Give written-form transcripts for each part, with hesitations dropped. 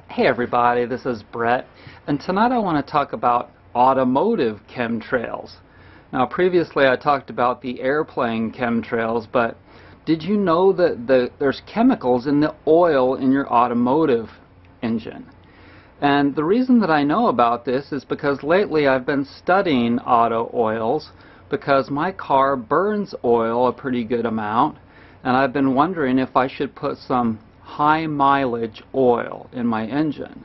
Hey everybody, this is Brett, and tonight I want to talk about automotive chemtrails. Now previously I talked about the airplane chemtrails, but did you know that there's chemicals in the oil in your automotive engine? And the reason that I know about this is because lately I've been studying auto oils because my car burns oil a pretty good amount, and I've been wondering if I should put some high mileage oil in my engine.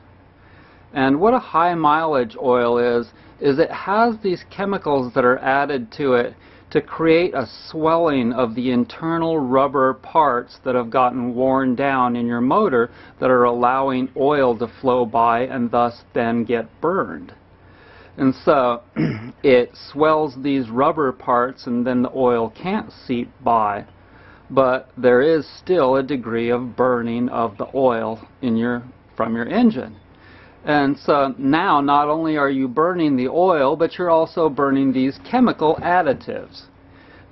And what a high mileage oil is it has these chemicals that are added to it to create a swelling of the internal rubber parts that have gotten worn down in your motor that are allowing oil to flow by and thus then get burned. And so it swells these rubber parts and then the oil can't seep by. But there is still a degree of burning of the oil from your engine. And so now not only are you burning the oil, but you're also burning these chemical additives.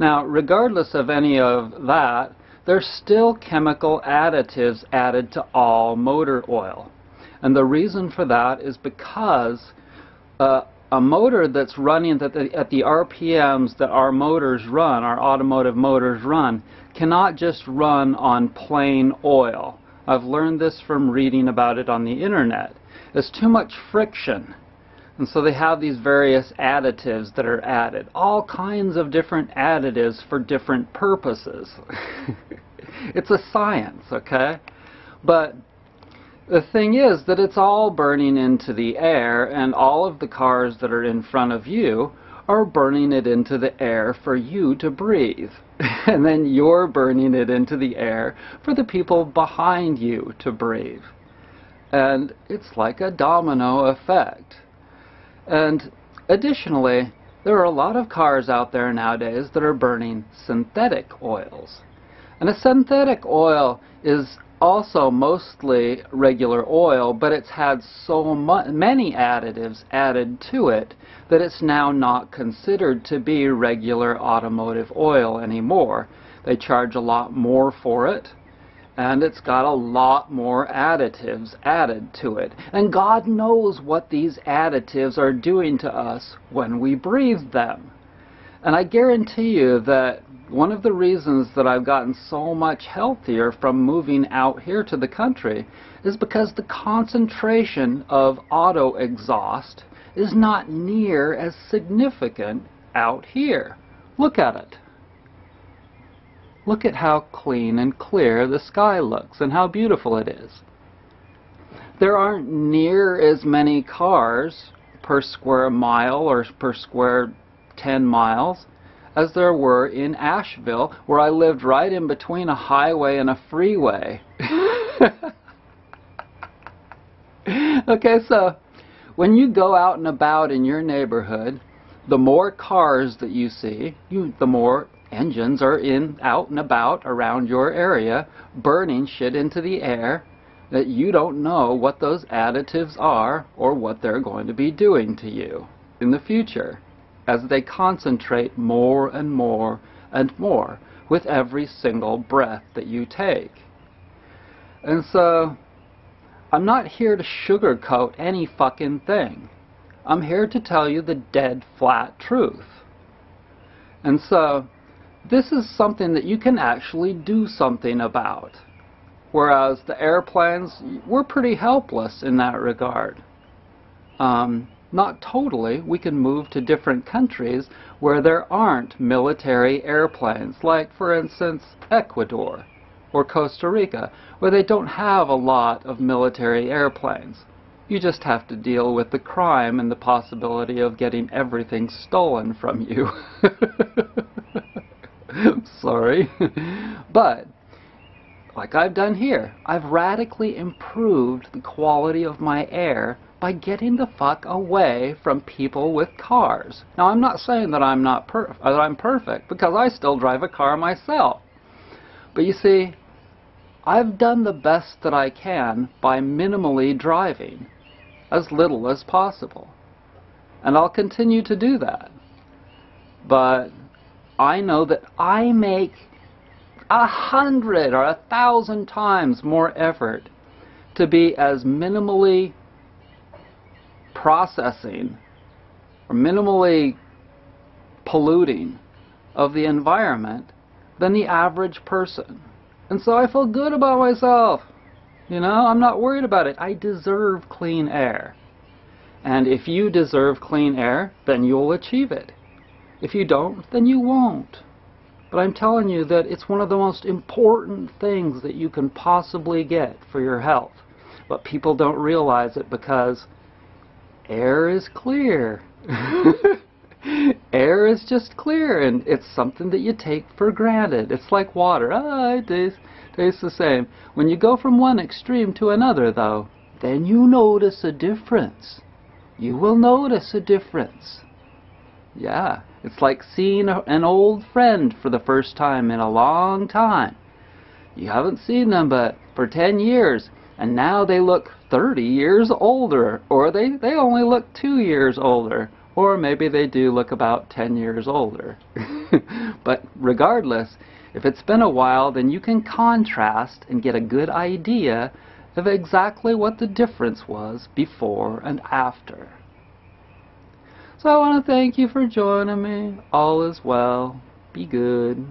Now, regardless of any of that, there's still chemical additives added to all motor oil. And the reason for that is because a motor that's running at the RPMs that our motors run, our automotive motors run, cannot just run on plain oil. I've learned this from reading about it on the internet. There's too much friction. And so they have these various additives that are added. All kinds of different additives for different purposes. It's a science, okay? But the thing is that it's all burning into the air, and all of the cars that are in front of you are burning it into the air for you to breathe. And then you're burning it into the air for the people behind you to breathe. And it's like a domino effect. And additionally, there are a lot of cars out there nowadays that are burning synthetic oils. And a synthetic oil is also mostly regular oil, but it's had so many additives added to it that it's now not considered to be regular automotive oil anymore. They charge a lot more for it, and it's got a lot more additives added to it. And God knows what these additives are doing to us when we breathe them. And I guarantee you that one of the reasons that I've gotten so much healthier from moving out here to the country is because the concentration of auto exhaust is not near as significant out here. Look at it. Look at how clean and clear the sky looks and how beautiful it is. There aren't near as many cars per square mile or per square 10 miles as there were in Asheville, where I lived right in between a highway and a freeway. Okay, so when you go out and about in your neighborhood, the more cars that you see, the more engines are out and about around your area, burning shit into the air that you don't know what those additives are or what they're going to be doing to you in the future, as they concentrate more and more and more with every single breath that you take. And so, I'm not here to sugarcoat any fucking thing. I'm here to tell you the dead flat truth. And so, this is something that you can actually do something about. Whereas the airplanes, we're pretty helpless in that regard. Not totally. We can move to different countries where there aren't military airplanes, like, for instance, Ecuador or Costa Rica, where they don't have a lot of military airplanes. You just have to deal with the crime and the possibility of getting everything stolen from you. Sorry. But, like I've done here, I've radically improved the quality of my air by getting the fuck away from people with cars. Now, I'm not saying that I'm perfect, because I still drive a car myself. But you see, I've done the best that I can by minimally driving, as little as possible. And I'll continue to do that. But I know that I make 100 or 1,000 times more effort to be as minimally processing or minimally polluting of the environment than the average person. And so I feel good about myself. You know, I'm not worried about it. I deserve clean air. And if you deserve clean air, then you'll achieve it. If you don't, then you won't. But I'm telling you that it's one of the most important things that you can possibly get for your health. But people don't realize it because air is clear. Air is just clear, and it's something that you take for granted. It's like water. It tastes the same. When you go from one extreme to another, though, then you notice a difference. You will notice a difference. Yeah, it's like seeing an old friend for the first time in a long time. You haven't seen them but for 10 years, and now they look 30 years older, or they only look 2 years older, or maybe they do look about 10 years older. But regardless, if it's been a while, then you can contrast and get a good idea of exactly what the difference was before and after. So I want to thank you for joining me. All is well. Be good.